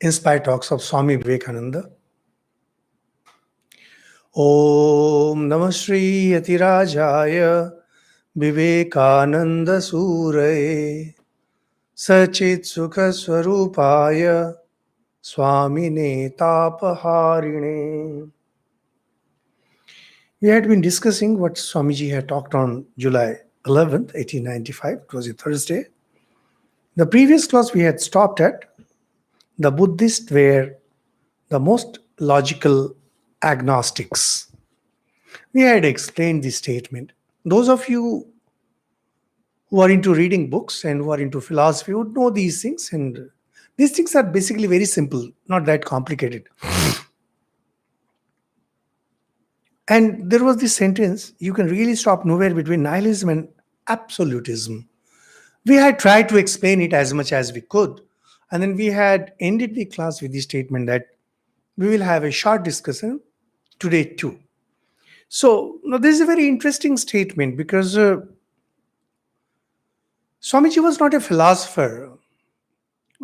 Inspired Talks of Swami Vivekananda. Om Namah Shri Yatirajaya Vivekananda Suraye Sachit Sukha Swarupaya Swamine Tapaharine. We had been discussing what Swamiji had talked on July 11th, 1895. It was a Thursday. The previous class we had stopped at the Buddhists were the most logical agnostics. We had explained this statement. Those of you who are into reading books and who are into philosophy would know these things, and these things are basically very simple, not that complicated. And there was this sentence, you can really stop nowhere between nihilism and absolutism. We had tried to explain it as much as we could, and then we had ended the class with the statement that we will have a short discussion today too. So now this is a very interesting statement because Swamiji was not a philosopher.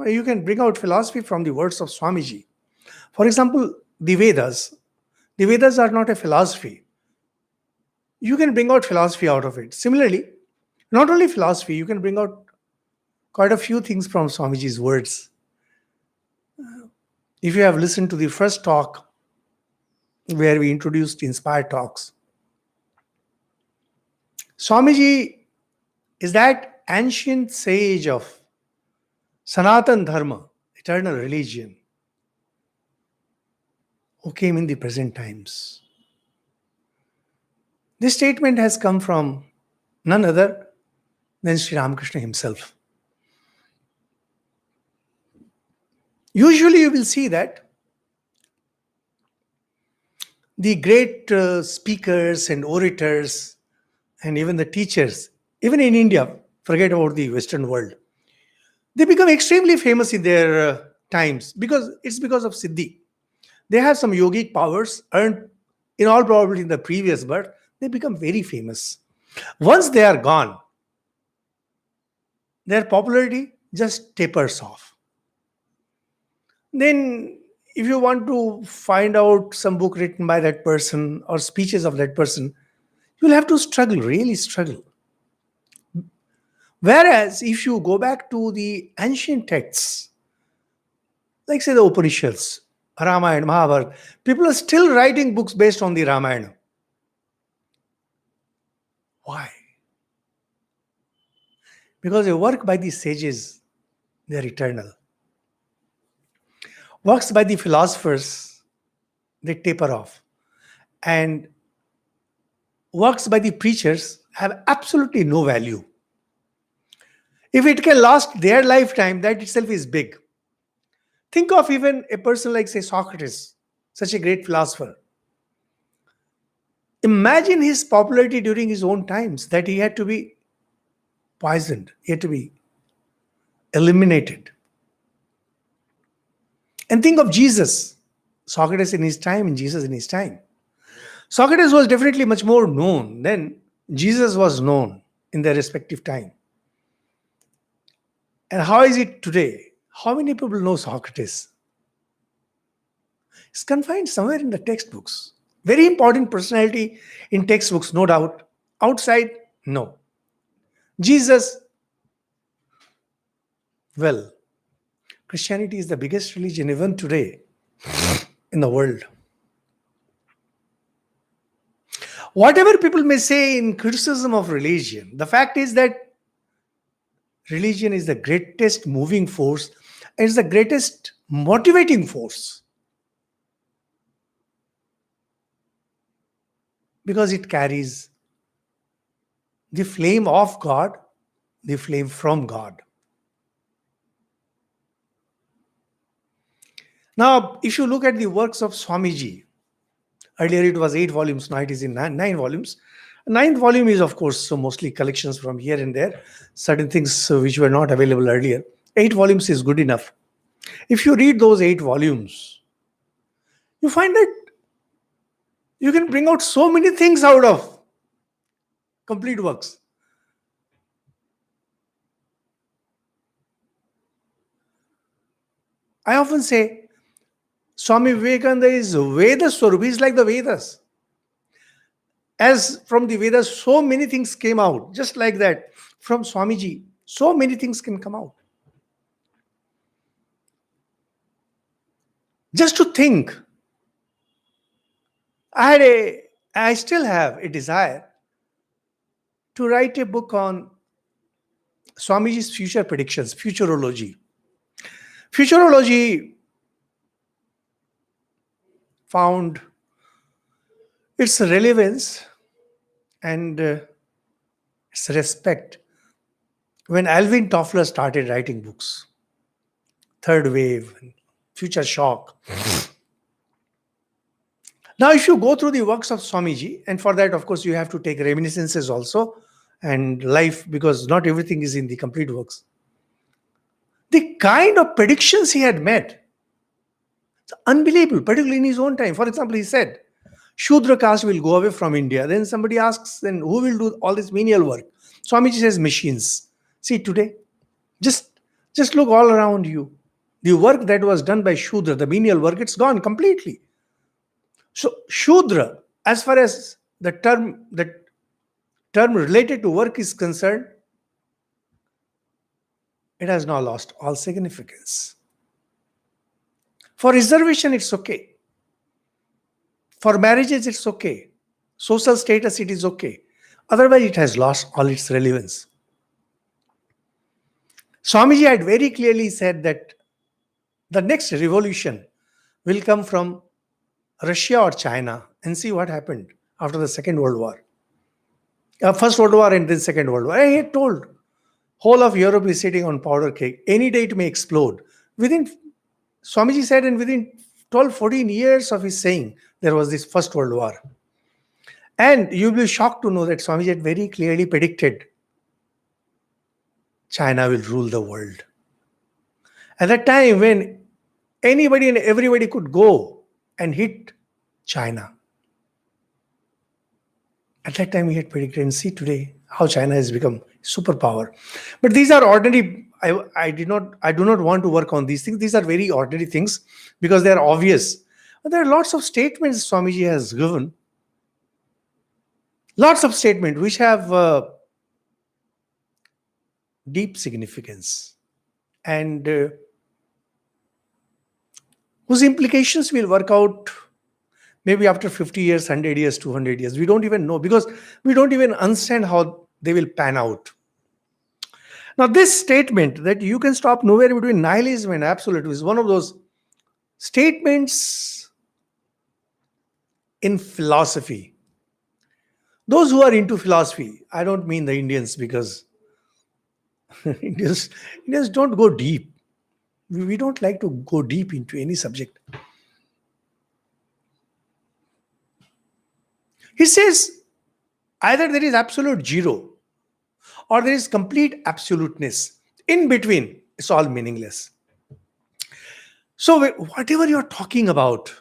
You can bring out philosophy from the words of Swamiji. For example, the Vedas. The Vedas are not a philosophy. You can bring out philosophy out of it. Similarly, not only philosophy, you can bring out quite a few things from Swamiji's words. If you have listened to the first talk where we introduced Inspired Talks, Swamiji is that ancient sage of Sanatan Dharma, eternal religion, who came in the present times. This statement has come from none other than Sri Ramakrishna himself. Usually you will see that the great speakers and orators and even the teachers, even in India, forget about the Western world, they become extremely famous in their times because it's because of Siddhi. They have some yogic powers earned in all probability in the previous birth. They become very famous. Once they are gone, their popularity just tapers off. Then if you want to find out some book written by that person or speeches of that person, you'll have to struggle, really struggle. Whereas if you go back to the ancient texts, like say the Upanishads, Ramayana, Mahabharata, people are still writing books based on the Ramayana. Why? Because a work by the sages, they are eternal. Works by the philosophers, they taper off. And works by the preachers have absolutely no value. If it can last their lifetime, that itself is big. Think of even a person like, say, Socrates, such a great philosopher. Imagine his popularity during his own times, that he had to be poisoned, he had to be eliminated. And think of Jesus, Socrates in his time and Jesus in his time. Socrates was definitely much more known than Jesus was known in their respective time. And how is it today? How many people know Socrates? It's confined somewhere in the textbooks. Very important personality in textbooks, no doubt. Outside, no. Jesus, well, Christianity is the biggest religion even today in the world. Whatever people may say in criticism of religion, the fact is that religion is the greatest moving force and it's the greatest motivating force. Because it carries the flame of God, the flame from God. Now, if you look at the works of Swamiji, earlier it was 8 volumes, now it is in 9 volumes. 9th volume is, of course, so mostly collections from here and there, certain things which were not available earlier. 8 volumes is good enough. If you read those 8 volumes, you find that you can bring out so many things out of complete works. I often say Swami Vivekananda is Veda Swarup. He's like the Vedas. As from the Vedas, so many things came out. Just like that, from Swamiji, so many things can come out. Just to think, I still have a desire to write a book on Swamiji's future predictions, futurology. Futurology found its relevance and its respect when Alvin Toffler started writing books. Third wave, future shock. Now, if you go through the works of Swamiji, and for that, of course, you have to take reminiscences also and life, because not everything is in the complete works. The kind of predictions he had made, it's unbelievable, particularly in his own time. For example, he said, Shudra caste will go away from India. Then somebody asks, then who will do all this menial work? Swamiji says, machines. See, today, just look all around you. The work that was done by Shudra, the menial work, it's gone completely. So Shudra, as far as the term related to work is concerned, it has now lost all significance. For reservation, it's okay. For marriages, it's okay. Social status, it is okay. Otherwise, it has lost all its relevance. Swamiji had very clearly said that the next revolution will come from Russia or China, and see what happened after the Second World War. First World War and then Second World War. He had told, whole of Europe is sitting on powder cake. Any day it may explode. Swamiji said, and within 12, 14 years of his saying, there was this First World War. And you'll be shocked to know that Swamiji had very clearly predicted China will rule the world. At that time when anybody and everybody could go and hit China. At that time, he had predicted, and see today how China has become superpower. But these are ordinary. I do not want to work on these things. These are very ordinary things because they are obvious. But there are lots of statements Swamiji has given. Lots of statements which have deep significance and whose implications will work out maybe after 50 years, 100 years, 200 years. We don't even know because we don't even understand how they will pan out. Now, this statement that you can stop nowhere between nihilism and absolutism is one of those statements in philosophy. Those who are into philosophy, I don't mean the Indians because Indians don't go deep. We don't like to go deep into any subject. He says either there is absolute zero or there is complete absoluteness. In between, it's all meaningless. So whatever you're talking about,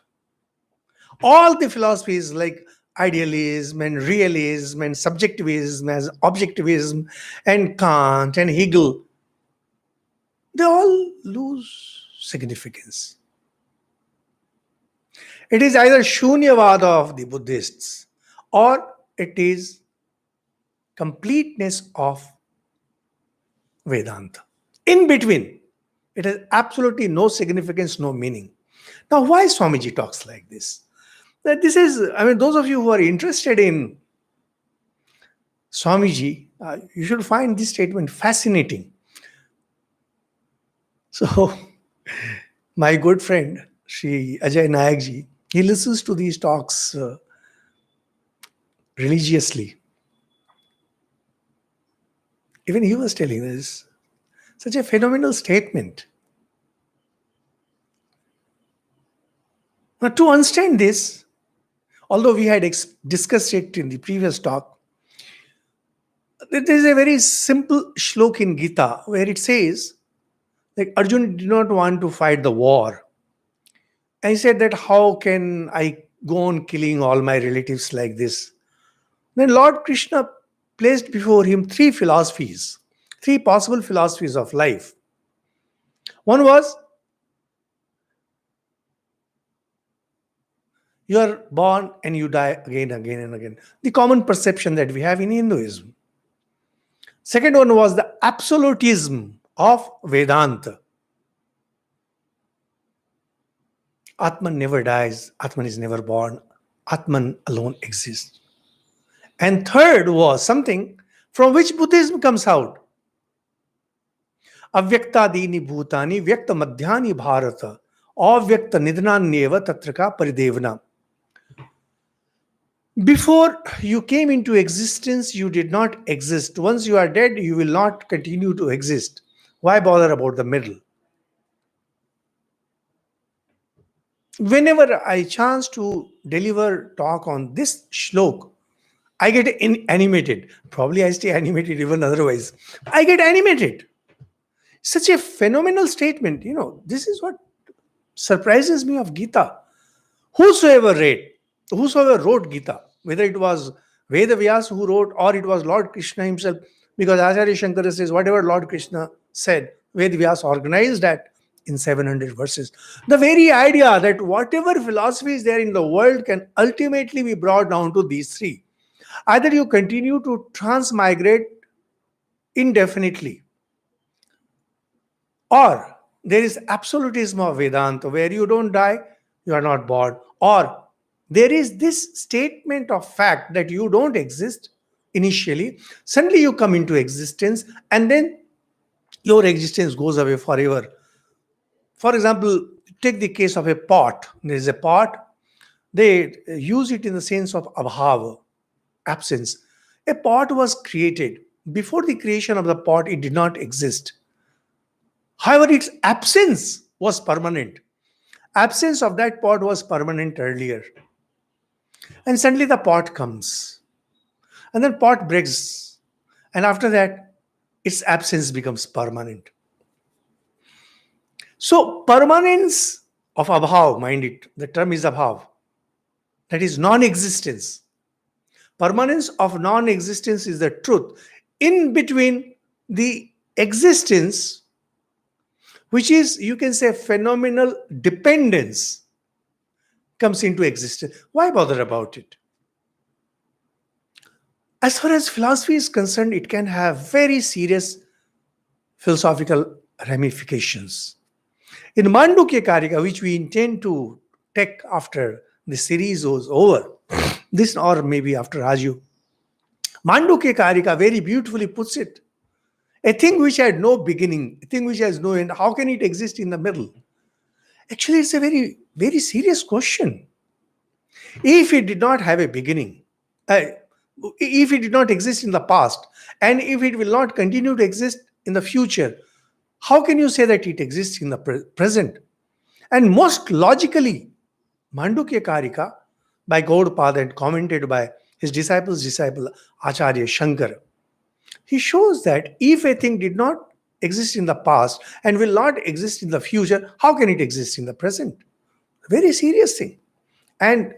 all the philosophies like idealism and realism and subjectivism and objectivism and Kant and Hegel, they all lose significance. It is either Shunyavada of the Buddhists or it is completeness of Vedanta. In between, it has absolutely no significance, no meaning. Now, why Swamiji talks like this? This is, those of you who are interested in Swamiji, you should find this statement fascinating. So, my good friend, Shri Ajay Nayakji, he listens to these talks religiously. Even he was telling us such a phenomenal statement. Now, to understand this, although we had discussed it in the previous talk, there is a very simple shlok in Gita where it says, like Arjuna did not want to fight the war. And he said that how can I go on killing all my relatives like this? Then Lord Krishna placed before him three possible philosophies of life. One was You are born and you die again, again, and again. The common perception that we have in Hinduism. Second one was the absolutism of Vedanta. Atman never dies, Atman is never born, Atman alone exists. And third was something from which Buddhism comes out. Avyaktadini bhutani vyakta madhyani bharata avyakta nidhananyeva tatraka paridevana. Before you came into existence, you did not exist. Once you are dead, you will not continue to exist. Why bother about the middle? Whenever I chance to deliver talk on this shlok, I get animated. Probably I stay animated even otherwise. I get animated. Such a phenomenal statement. This is what surprises me of Gita. Whosoever wrote Gita, whether it was Veda Vyas who wrote or it was Lord Krishna himself, because Acharya Shankara says whatever Lord Krishna said, Veda Vyas organized that in 700 verses. The very idea that whatever philosophy is there in the world can ultimately be brought down to these three. Either you continue to transmigrate indefinitely, or there is absolutism of Vedanta where you don't die, you are not born, or there is this statement of fact that you don't exist initially, suddenly you come into existence, and then your existence goes away forever. For example, take the case of a pot. There is a pot, they use it in the sense of abhava, absence. A pot was created. Before the creation of the pot, it did not exist. However, its absence was permanent. Absence of that pot was permanent earlier. And suddenly the pot comes. And then pot breaks. And after that, its absence becomes permanent. So permanence of abhav, mind it, the term is abhav. That is non-existence. Permanence of non-existence is the truth. In between the existence, which is, you can say, phenomenal dependence, comes into existence. Why bother about it? As far as philosophy is concerned, it can have very serious philosophical ramifications. In Mandukya Karika, which we intend to take after the series was over, this or maybe after Raju, Mandukya Karika very beautifully puts it. A thing which had no beginning, a thing which has no end, how can it exist in the middle? Actually, it's a very, very serious question. If it did not have a beginning, if it did not exist in the past, and if it will not continue to exist in the future, how can you say that it exists in the present? And most logically, Mandukya Karika, by Gaudapada and commented by his disciple's disciple, Acharya Shankara, he shows that if a thing did not exist in the past and will not exist in the future, how can it exist in the present? A very serious thing. And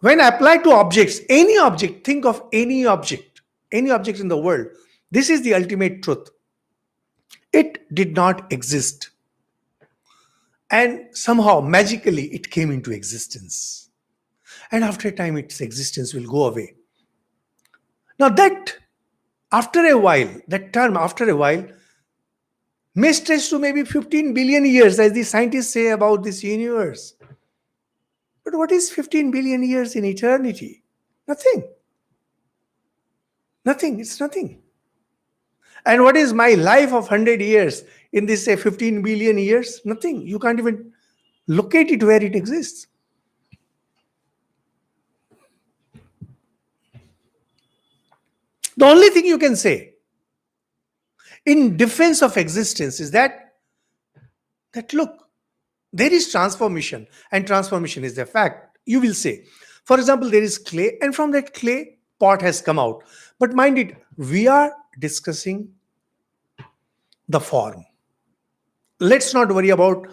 when applied to objects, any object, think of any object in the world, this is the ultimate truth. It did not exist. And somehow, magically, it came into existence. And after a time, its existence will go away. Now that, after a while, that term, after a while, may stretch to maybe 15 billion years, as the scientists say about this universe. But what is 15 billion years in eternity? Nothing. Nothing. It's nothing. And what is my life of 100 years in this, say, 15 billion years? Nothing. You can't even locate it where it exists. The only thing you can say in defense of existence is that look, there is transformation, and transformation is the fact. You will say, for example, there is clay, and from that clay, pot has come out. But mind it, we are discussing the form. Let's not worry about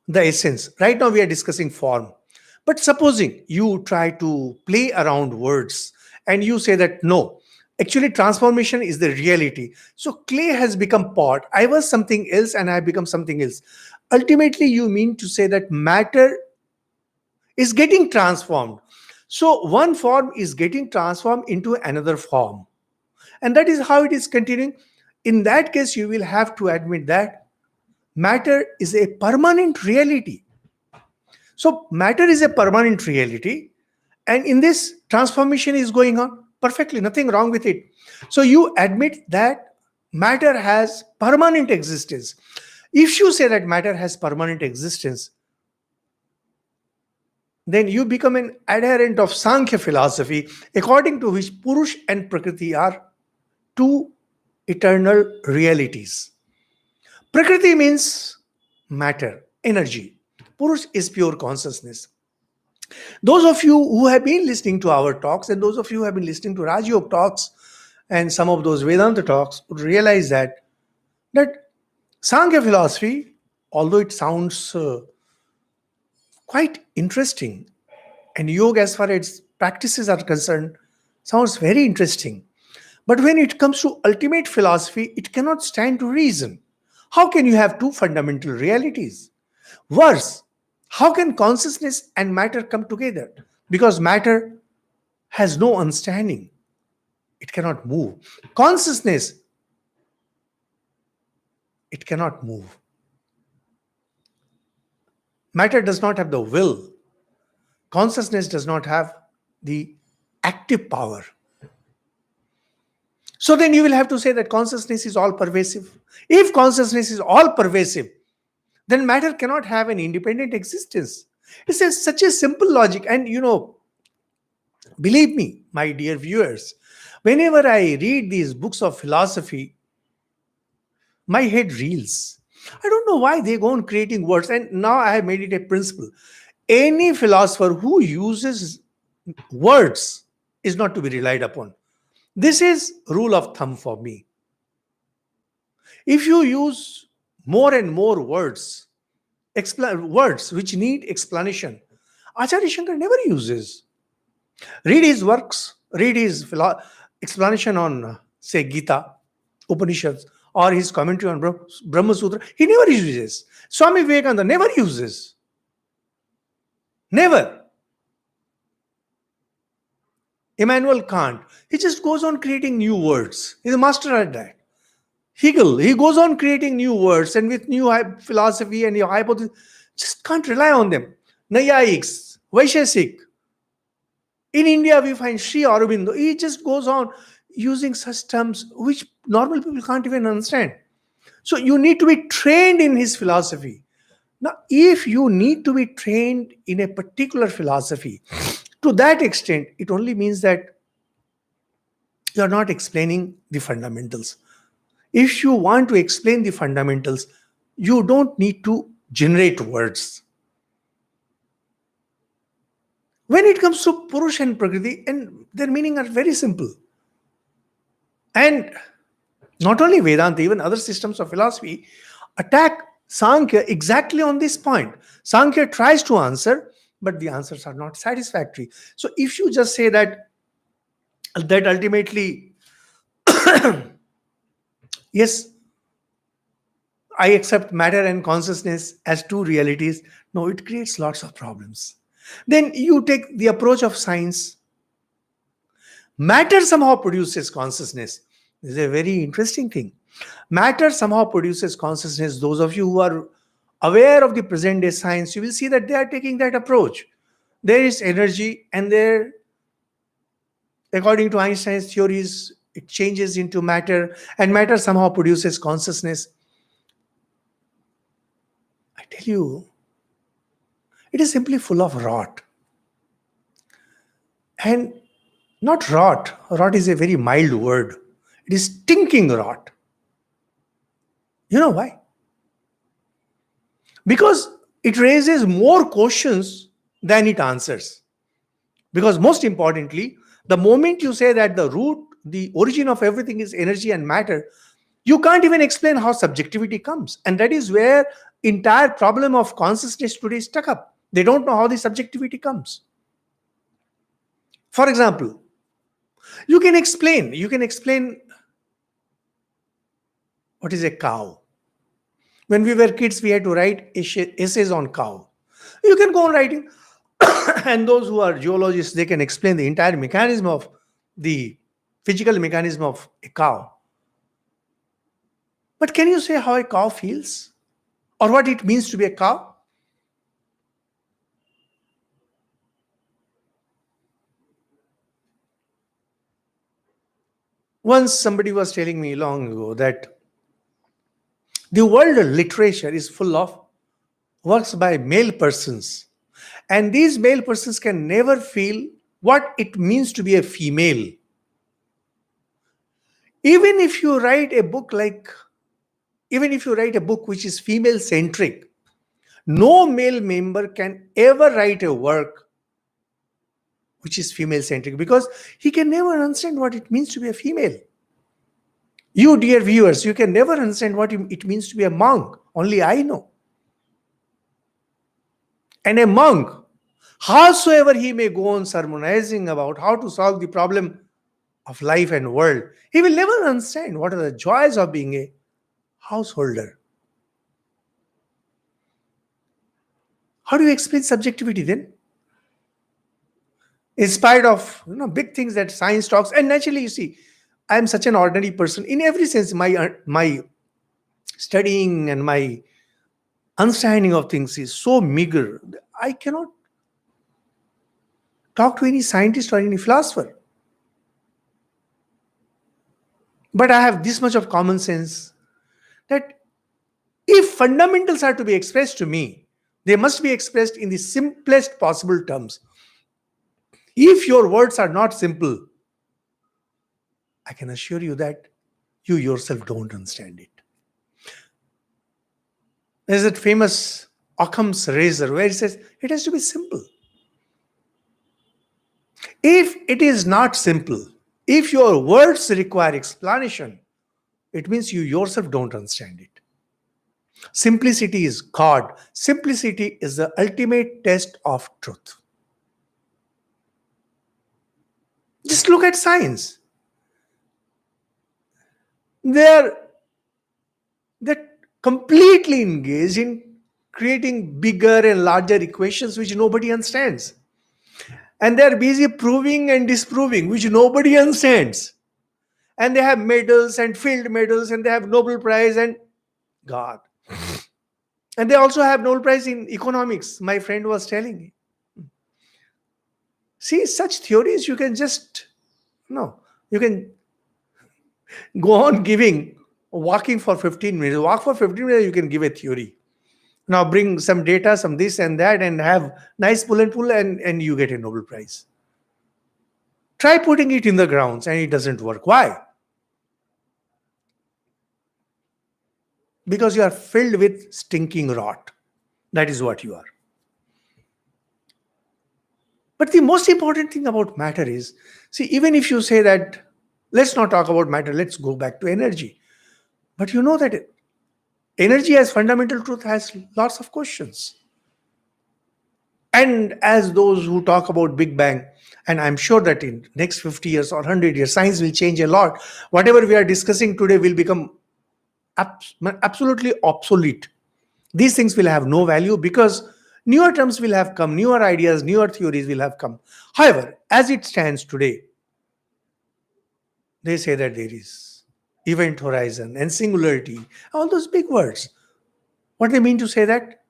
the essence. Right now, we are discussing form. But supposing you try to play around words and you say that no, actually transformation is the reality. So clay has become pot. I was something else and I have become something else. Ultimately, you mean to say that matter is getting transformed. So one form is getting transformed into another form. And that is how it is continuing. In that case, you will have to admit that matter is a permanent reality. So matter is a permanent reality. And in this, transformation is going on perfectly, nothing wrong with it. So you admit that matter has permanent existence. If you say that matter has permanent existence, then you become an adherent of Sankhya philosophy, according to which Purush and Prakriti are two eternal realities. Prakriti means matter, energy. Purush is pure consciousness. Those of you who have been listening to our talks, and those of you who have been listening to Raj Yoga talks and some of those Vedanta talks, would realize that Sankhya philosophy, although it sounds quite interesting, and yoga as far as practices are concerned sounds very interesting, but when it comes to ultimate philosophy, it cannot stand to reason. How can you have two fundamental realities? Worse, how can consciousness and matter come together? Because matter has no understanding, it cannot move. Consciousness, it cannot move. Matter does not have the will. Consciousness does not have the active power. So then you will have to say that consciousness is all pervasive. If consciousness is all pervasive, then matter cannot have an independent existence. It's such a simple logic. And believe me, my dear viewers, whenever I read these books of philosophy, my head reels. I don't know why they go on creating words. And now I have made it a principle. Any philosopher who uses words is not to be relied upon. This is rule of thumb for me. If you use more and more words, words which need explanation, Acharya Shankar never uses. Read his works, read his explanation on, say, Gita, Upanishads, or his commentary on Brahma Sutra. He never uses. Swami Vivekananda never uses. Never. Immanuel Kant, he just goes on creating new words. He's a master at that. Hegel, he goes on creating new words and with new philosophy and your hypothesis, just can't rely on them. Naiyayiks, Vaishesik. In India, we find Sri Aurobindo. He just goes on using such terms which normal people can't even understand. So you need to be trained in his philosophy. Now, if you need to be trained in a particular philosophy, to that extent, it only means that you are not explaining the fundamentals. If you want to explain the fundamentals, you don't need to generate words. When it comes to Purush and Prakriti, and their meaning are very simple. And not only Vedanta, even other systems of philosophy attack Sankhya exactly on this point. Sankhya tries to answer, but the answers are not satisfactory. So if you just say that ultimately, yes, I accept matter and consciousness as two realities, no, it creates lots of problems. Then you take the approach of science. Matter somehow produces consciousness. This is a very interesting thing. Matter somehow produces consciousness. Those of you who are aware of the present day science, you will see that they are taking that approach. There is energy, and there, according to Einstein's theories, it changes into matter, and matter somehow produces consciousness. I tell you, it is simply full of rot. And not rot. Rot is a very mild word. It is stinking rot. You know why? Because it raises more questions than it answers. Because most importantly, the moment you say that the root, the origin of everything is energy and matter, you can't even explain how subjectivity comes. And that is where entire problem of consciousness today is stuck up. They don't know how the subjectivity comes. For example, you can explain what is a cow. When we were kids, we had to write essays on cow. You can go on writing And those who are geologists, they can explain the entire mechanism of the physical mechanism of a cow. But can you say how a cow feels or what it means to be a cow? Once somebody was telling me long ago that the world literature is full of works by male persons, and these male persons can never feel what it means to be a female. Even if you write a book even if you write a book which is female centric, no male member can ever write a work which is female centric because he can never understand what it means to be a female. You, dear viewers, you can never understand what it means to be a monk. Only I know. And a monk, howsoever he may go on sermonizing about how to solve the problem of life and world, he will never understand what are the joys of being a householder. How do you explain subjectivity then? In spite of big things that science talks, and naturally, you see, I am such an ordinary person in every sense. My studying and my understanding of things is so meager. I cannot talk to any scientist or any philosopher. But I have this much of common sense that if fundamentals are to be expressed to me, they must be expressed in the simplest possible terms. If your words are not simple, I can assure you that you yourself don't understand it. There's that famous Occam's razor where he says it has to be simple. If it is not simple, if your words require explanation, it means you yourself don't understand it. Simplicity is God. Simplicity is the ultimate test of truth. Just look at science. They're completely engaged in creating bigger and larger equations which nobody understands. And they're busy proving and disproving, which nobody understands. And they have medals and field medals, and they have Nobel Prize and God. And they also have Nobel Prize in economics, my friend was telling me. See, such theories you can you can go on walking for 15 minutes. Walk for 15 minutes, you can give a theory. Now bring some data, some this and that, and have nice pull and pull, and you get a Nobel Prize. Try putting it in the grounds and it doesn't work. Why? Because you are filled with stinking rot. That is what you are. But the most important thing about matter is, see, even if you say that, let's not talk about matter, let's go back to energy. But you know that energy as fundamental truth has lots of questions. And as those who talk about Big Bang, and I'm sure that in next 50 years or 100 years, science will change a lot. Whatever we are discussing today will become absolutely obsolete. These things will have no value because newer terms will have come, newer ideas, newer theories will have come. However, as it stands today, they say that there is event horizon and singularity, all those big words. What they mean to say that?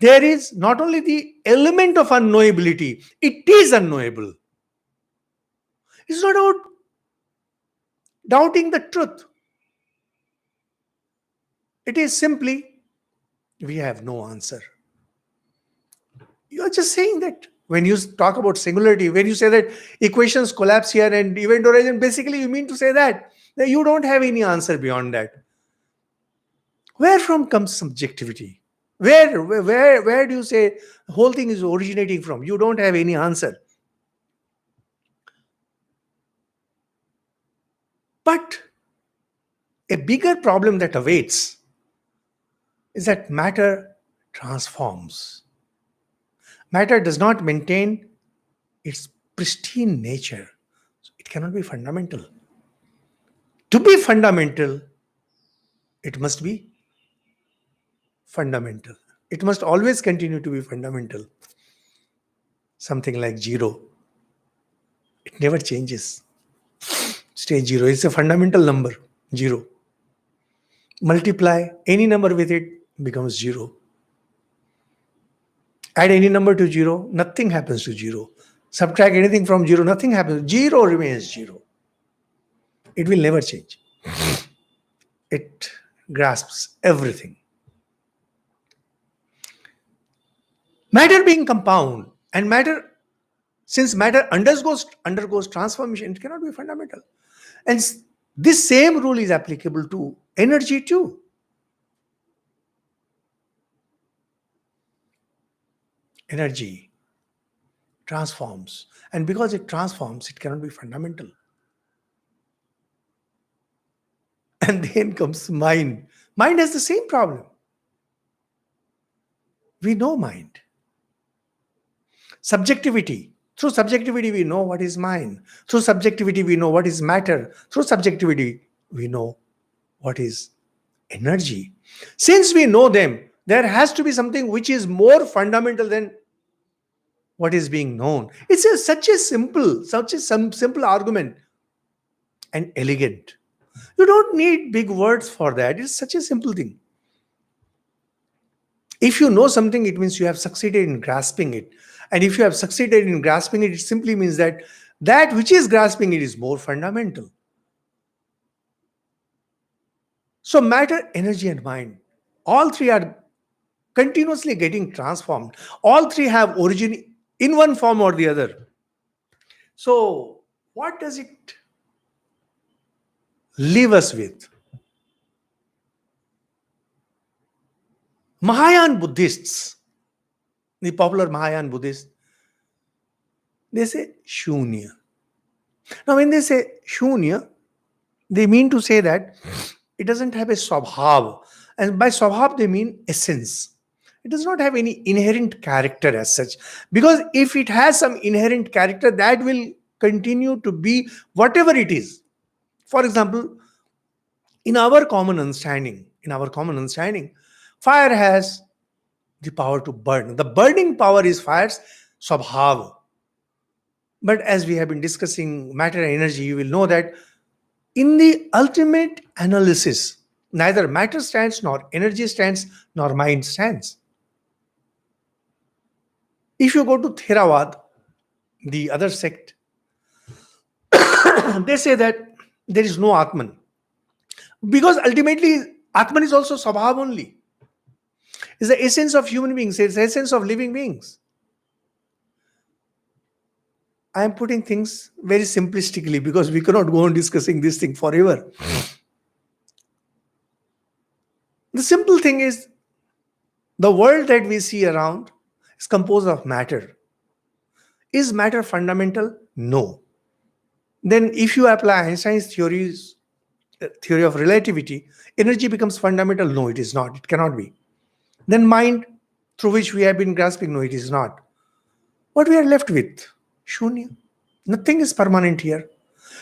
There is not only the element of unknowability, it is unknowable. It's not about doubting the truth. It is simply, we have no answer. You are just saying that. When you talk about singularity, when you say that equations collapse here and event horizon, basically you mean to say that you don't have any answer beyond that. Where from comes subjectivity? Where do you say the whole thing is originating from? You don't have any answer. But a bigger problem that awaits is that matter transforms. Matter does not maintain its pristine nature. So it cannot be fundamental. To be fundamental, it must be fundamental. It must always continue to be fundamental. something like 0. It never changes. Stay 0. It's a fundamental number, 0. Multiply any number with it, becomes 0. Add any number to 0, nothing happens to 0. Subtract anything from 0, nothing happens. 0 remains 0. It will never change. It grasps everything. Matter being compound, and matter, since matter undergoes transformation, it cannot be fundamental. And this same rule is applicable to energy too. Energy transforms, and because it transforms, it cannot be fundamental. And then comes mind. Mind has the same problem. We know mind. Subjectivity. Through subjectivity, we know what is mind. Through subjectivity, we know what is matter. Through subjectivity, we know what is energy. Since we know them, there has to be something which is more fundamental than what is being known. It's such a simple argument, and elegant. You don't need big words for that. It's such a simple thing. If you know something, it means you have succeeded in grasping it. And if you have succeeded in grasping it, it simply means that that which is grasping it is more fundamental. So matter, energy, and mind, all three are continuously getting transformed. All three have origin in one form or the other. So what does it leave us with? Mahayana Buddhists, the popular Mahayana Buddhists, they say Shunya. Now, when they say Shunya, they mean to say that it doesn't have a swabhav. And by swabhav, they mean essence. It does not have any inherent character as such. Because if it has some inherent character, that will continue to be whatever it is. For example, in our common understanding, fire has the power to burn. The burning power is fire's swabhav. But as we have been discussing matter and energy, you will know that in the ultimate analysis, neither matter stands, nor energy stands, nor mind stands. If you go to Theravada, the other sect, they say that there is no Atman. Because ultimately, Atman is also Swabhav only. It's the essence of human beings, it's the essence of living beings. I am putting things very simplistically because we cannot go on discussing this thing forever. The simple thing is, the world that we see around is composed of matter. Is matter fundamental? No. Then if you apply Einstein's theory of relativity, energy becomes fundamental? No, it is not. It cannot be. Then mind, through which we have been grasping? No, it is not. What we are left with? Shunya. Nothing is permanent here.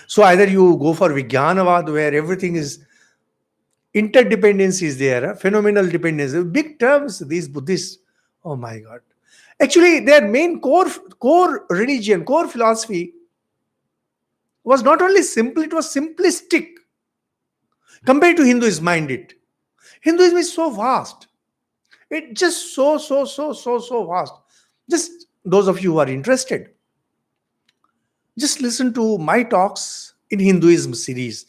So either you go for Vijnanavad, where everything is interdependence is there, phenomenal dependence, big terms, these Buddhists. Oh my God. Actually, their main core religion, core philosophy was not only simple, it was simplistic. Compared to Hinduism, mind it. Hinduism is so vast. It's just so vast. Just those of you who are interested, just listen to my talks in Hinduism series.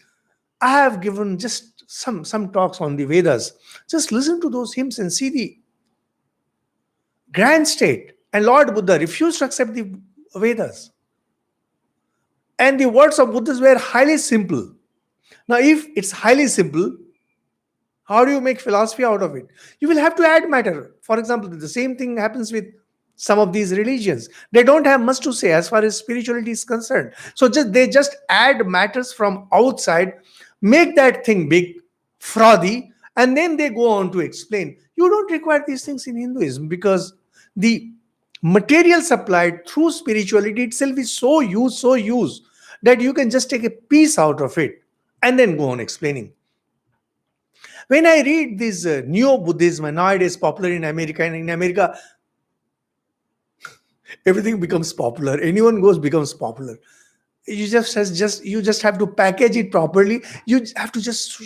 I have given just some talks on the Vedas. Just listen to those hymns and see the grand state. And Lord Buddha refused to accept the Vedas. And the words of Buddha were highly simple. Now, if it's highly simple, how do you make philosophy out of it? You will have to add matter. For example, the same thing happens with some of these religions. They don't have much to say as far as spirituality is concerned. So they just add matters from outside, make that thing big, frothy, and then they go on to explain. You don't require these things in Hinduism because the material supplied through spirituality itself is so used that you can just take a piece out of it and then go on explaining. When I read this Neo-Buddhism, nowadays popular in America, and in America, Everything becomes popular. Anyone goes becomes popular. You just have to package it properly. You have to just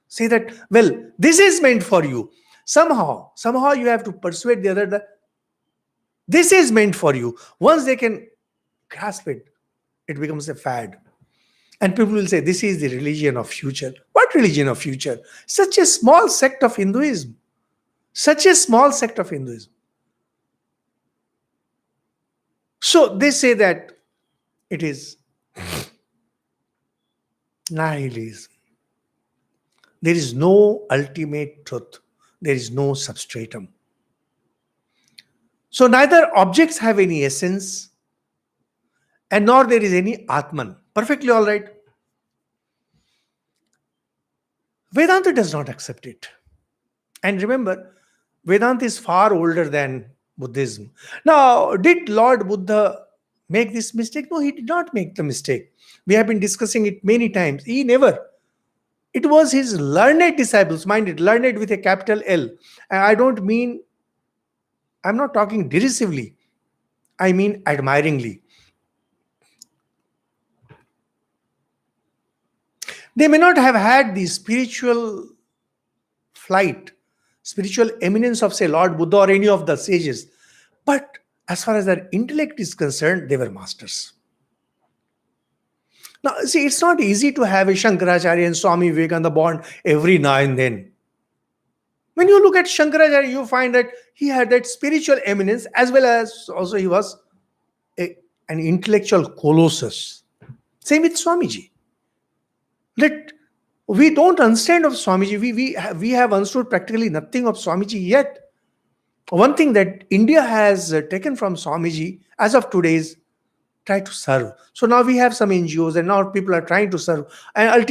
say that, well, this is meant for you. Somehow you have to persuade the other that this is meant for you. Once they can grasp it, it becomes a fad. And people will say, this is the religion of future. What religion of future? Such a small sect of Hinduism. Such a small sect of Hinduism. So they say that it is nihilism. There is no ultimate truth. There is no substratum. So neither objects have any essence, and nor there is any Atman. Perfectly all right. Vedanta does not accept it. And remember, Vedanta is far older than Buddhism. Now, did Lord Buddha make this mistake? No, he did not make the mistake. We have been discussing it many times. He never. It was his learned disciples, mind it, learned with a capital L. And I'm not talking derisively. I mean admiringly. They may not have had the spiritual flight, spiritual eminence of, say, Lord Buddha or any of the sages. But as far as their intellect is concerned, they were masters. Now, see, it's not easy to have a Shankaracharya and Swami Vivekananda bond every now and then. When you look at Shankaracharya, you find that he had that spiritual eminence as well as also he was an intellectual colossus. Same with Swamiji. We don't understand of Swamiji. We have understood practically nothing of Swamiji yet. One thing that India has taken from Swamiji as of today is try to serve. So now we have some NGOs and now people are trying to serve. And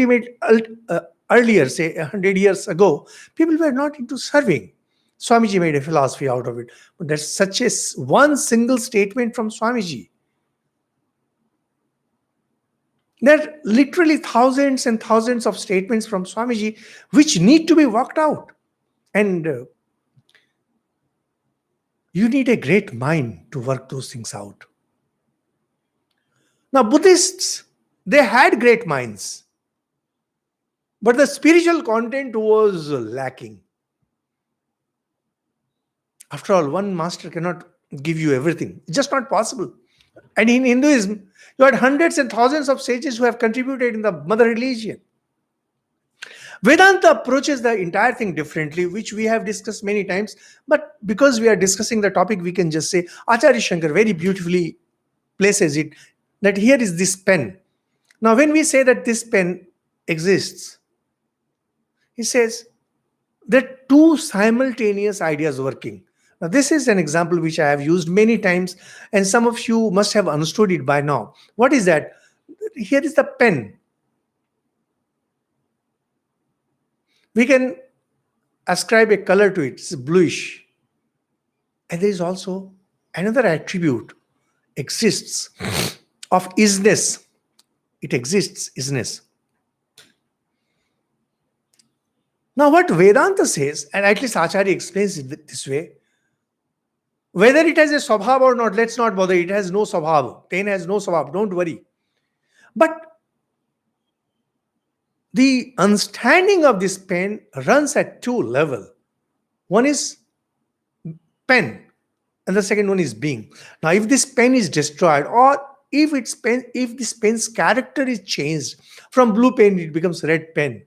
earlier, say 100 years ago, people were not into serving. Swamiji made a philosophy out of it. But there's such a one single statement from Swamiji. There are literally thousands and thousands of statements from Swamiji which need to be worked out. And you need a great mind to work those things out. Now, Buddhists, they had great minds, but the spiritual content was lacking. After all, one master cannot give you everything. It's just not possible. And in Hinduism, you had hundreds and thousands of sages who have contributed in the mother religion. Vedanta approaches the entire thing differently, which we have discussed many times. But because we are discussing the topic, we can just say, Acharya Shankar very beautifully places it, that here is this pen. Now, when we say that this pen exists, he says there are two simultaneous ideas working. Now, this is an example which I have used many times, and some of you must have understood it by now. What is that? Here is the pen. We can ascribe a color to it. It's bluish. And there is also another attribute exists of isness. It exists, isness. Now, what Vedanta says, and at least Acharya explains it this way, whether it has a swabhava or not, let's not bother. It has no swabhava. Pen has no swabhava. Don't worry. But the understanding of this pen runs at two levels. One is pen, and the second one is being. Now, if this pen is destroyed, or if this pen's character is changed from blue pen, it becomes red pen.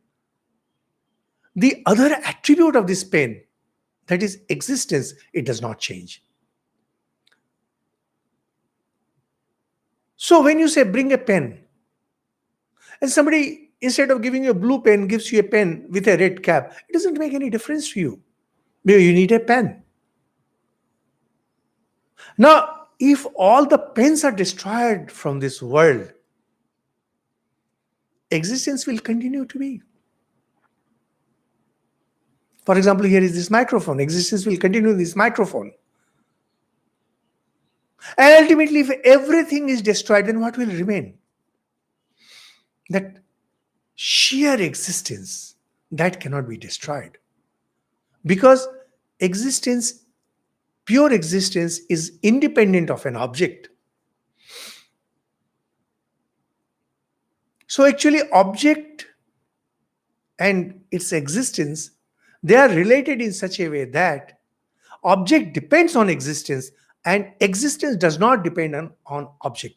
The other attribute of this pen, that is existence, it does not change. So when you say bring a pen, and somebody, instead of giving you a blue pen, gives you a pen with a red cap, it doesn't make any difference to you. Maybe you need a pen. Now, if all the pens are destroyed from this world, existence will continue to be. For example, here is this microphone. Existence will continue in this microphone. And ultimately, if everything is destroyed, then what will remain? That sheer existence, that cannot be destroyed. Because existence pure existence is independent of an object. So actually, object and its existence, they are related in such a way that object depends on existence and existence does not depend on object.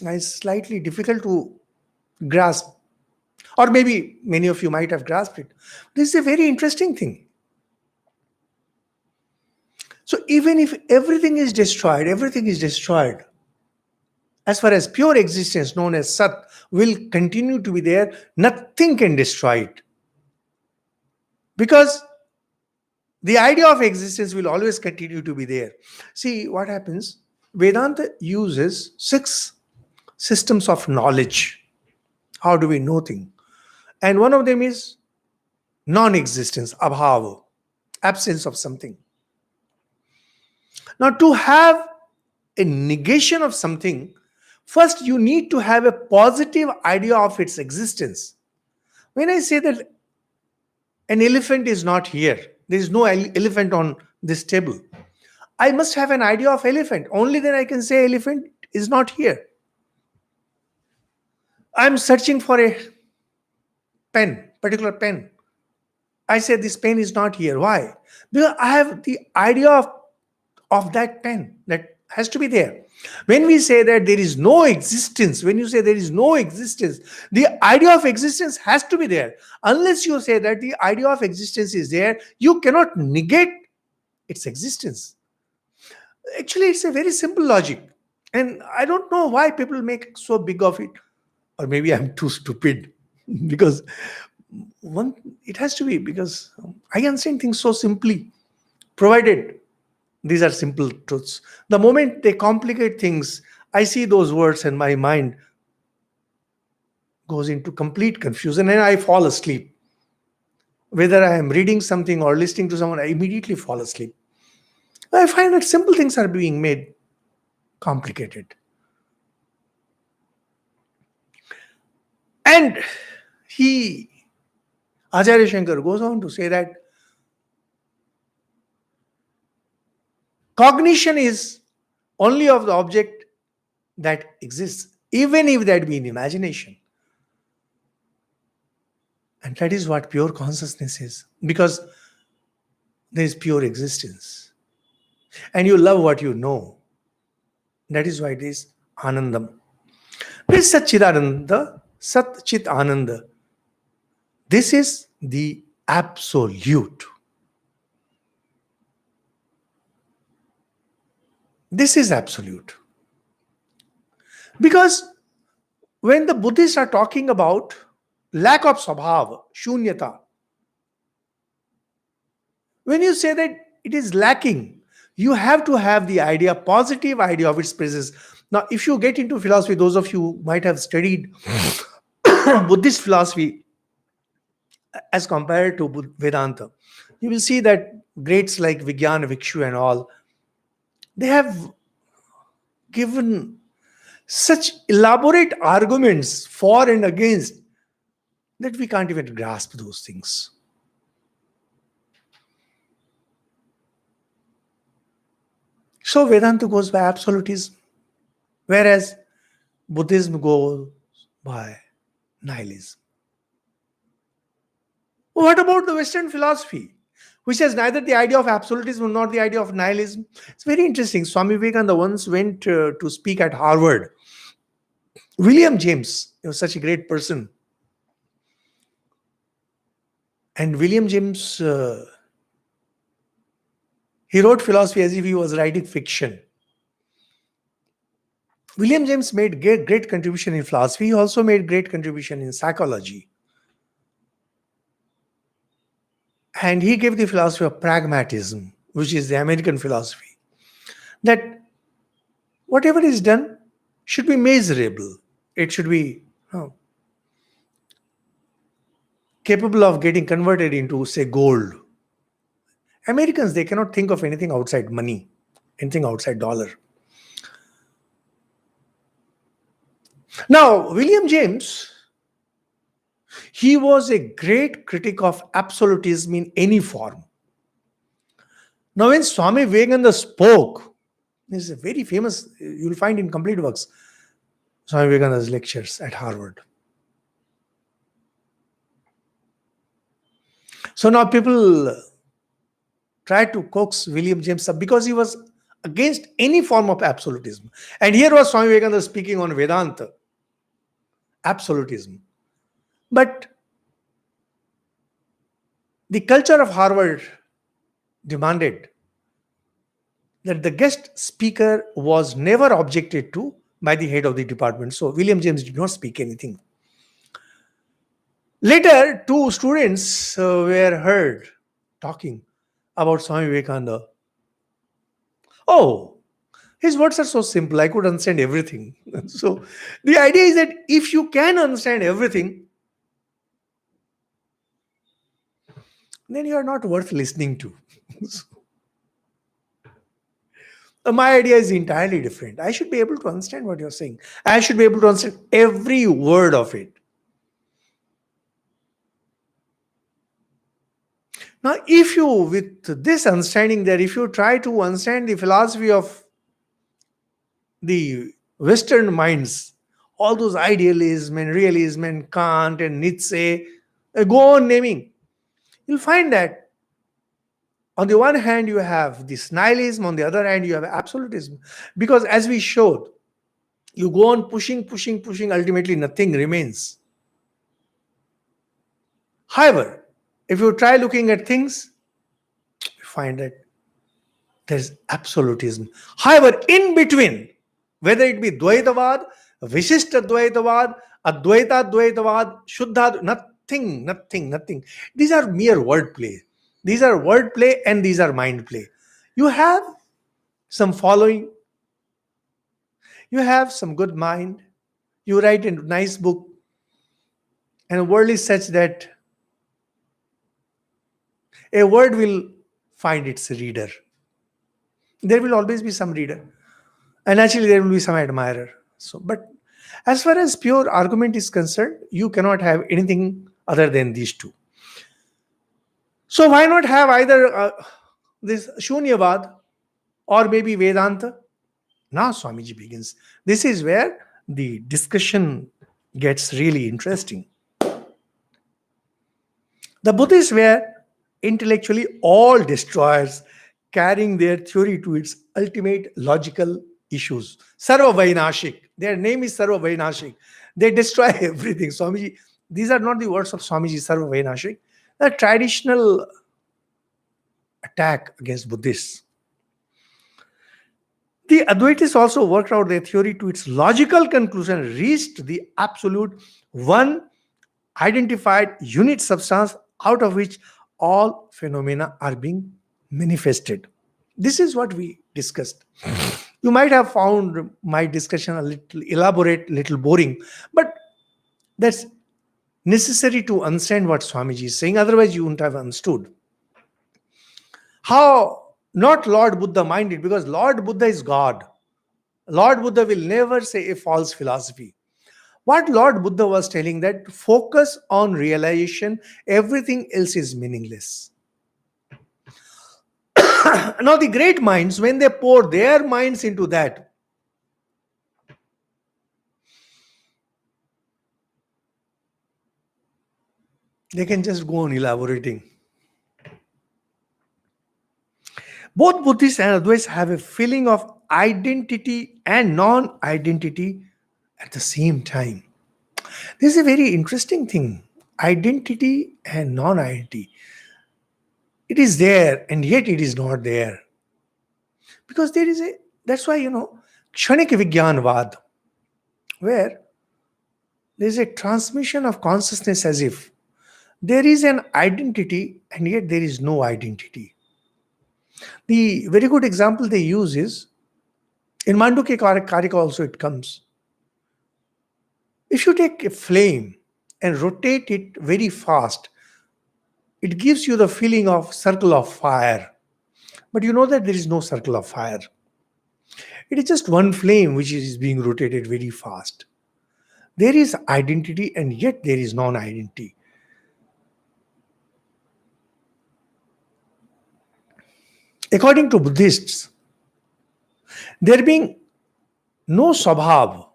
It's slightly difficult to grasp, or maybe many of you might have grasped it. This is a very interesting thing. So even if everything is destroyed, as far as pure existence known as Sat will continue to be there, nothing can destroy it. Because the idea of existence will always continue to be there. See what happens? Vedanta uses 6 systems of knowledge. How do we know things? And one of them is non-existence, abhava, absence of something. Now, to have a negation of something, first you need to have a positive idea of its existence. When I say that an elephant is not here, there is no elephant on this table, I must have an idea of elephant. Only then I can say elephant is not here. I'm searching for a pen, particular pen. I say this pen is not here. Why? Because I have the idea of that pen that has to be there. When we say that there is no existence, when you say there is no existence, the idea of existence has to be there. Unless you say that the idea of existence is there, you cannot negate its existence. Actually, it's a very simple logic. And I don't know why people make so big of it. Or maybe I'm too stupid. Because it has to be, because I understand things so simply, provided these are simple truths. The moment they complicate things, I see those words and my mind goes into complete confusion and I fall asleep. Whether I am reading something or listening to someone, I immediately fall asleep. I find that simple things are being made complicated. And Acharya Shankar goes on to say that cognition is only of the object that exists, even if that be in imagination. And that is what pure consciousness is, because there is pure existence. And you love what you know. That is why it is Anandam. This is Satchidananda, Sat Chit Ananda. This is the absolute. This is absolute. Because when the Buddhists are talking about lack of svabhava, shunyata, when you say that it is lacking, you have to have the idea, positive idea of its presence. Now, if you get into philosophy, those of you who might have studied Buddhist philosophy as compared to Vedanta, you will see that greats like Vijnana Vikshu and all, they have given such elaborate arguments for and against that we can't even grasp those things. So Vedanta goes by absolutism, whereas Buddhism goes by nihilism. What about the Western philosophy, which has neither the idea of absolutism nor the idea of nihilism? It's very interesting. Swami Vivekananda once went to speak at Harvard. William James, he was such a great person. And William James, he wrote philosophy as if he was writing fiction. William James made great contribution in philosophy. He also made great contribution in psychology. And he gave the philosophy of pragmatism, which is the American philosophy, that whatever is done should be measurable. It should be capable of getting converted into, say, gold. Americans, they cannot think of anything outside money, anything outside dollar. Now, William James, He was a great critic of absolutism in any form. Now, when Swami Vivekananda spoke, this is a very famous, you'll find in complete works, Swami Vivekananda's lectures at Harvard. So now people try to coax William James up because he was against any form of absolutism. And here was Swami Vivekananda speaking on Vedanta, absolutism. But the culture of Harvard demanded that the guest speaker was never objected to by the head of the department. So William James did not speak anything. Later, two students were heard talking about Swami Vivekananda. Oh, his words are so simple, I could understand everything. So the idea is that if you can understand everything, then you are not worth listening to. My idea is entirely different. I should be able to understand what you're saying. I should be able to understand every word of it. Now, if you, with this understanding that if you try to understand the philosophy of the Western minds, all those idealism and realism and Kant and Nietzsche, go on naming, you'll find that on the one hand you have this nihilism, on the other hand you have absolutism. Because as we showed, you go on pushing, ultimately nothing remains. However, if you try looking at things, you find that there's absolutism. However, in between, whether it be Dvaitavad, Vishishta Dvaitavad, Advaita Dvaitavad, Shuddha, nothing. These are mere wordplay. These are wordplay and these are mind play. You have some following. You have some good mind. You write a nice book. And the world is such that a word will find its reader. There will always be some reader. And actually there will be some admirer. So, but as far as pure argument is concerned, you cannot have anything other than these two. So why not have either this Shunyavad or maybe Vedanta? Now Swamiji begins. This is where the discussion gets really interesting. The Buddhists were intellectually all destroyers, carrying their theory to its ultimate logical issues. Sarva Vainashik. Their name is Sarva Vainashik. They destroy everything. Swamiji, these are not the words of Swamiji, Sarva Vainashik. The traditional attack against Buddhists. The Advaitists also worked out their theory to its logical conclusion, reached the absolute one identified unit substance out of which all phenomena are being manifested. This is what we discussed. You might have found my discussion a little elaborate, little boring, but that's necessary to understand what Swamiji is saying. Otherwise, you wouldn't have understood. How not Lord Buddha minded, because Lord Buddha is God. Lord Buddha will never say a false philosophy. What Lord Buddha was telling, that focus on realization, everything else is meaningless. Now the great minds, when they pour their minds into that, they can just go on elaborating. Both Buddhists and Advaitis have a feeling of identity and non-identity at the same time. This is a very interesting thing. Identity and non-identity. It is there and yet it is not there. Because there is that's why, Kshanik Vigyanvad, where there is a transmission of consciousness as if there is an identity and yet there is no identity. The very good example they use is, in Mandukya Karika also it comes. If you take a flame and rotate it very fast, it gives you the feeling of circle of fire. But you know that there is no circle of fire. It is just one flame which is being rotated very fast. There is identity and yet there is non-identity. According to Buddhists, there being no swabhav,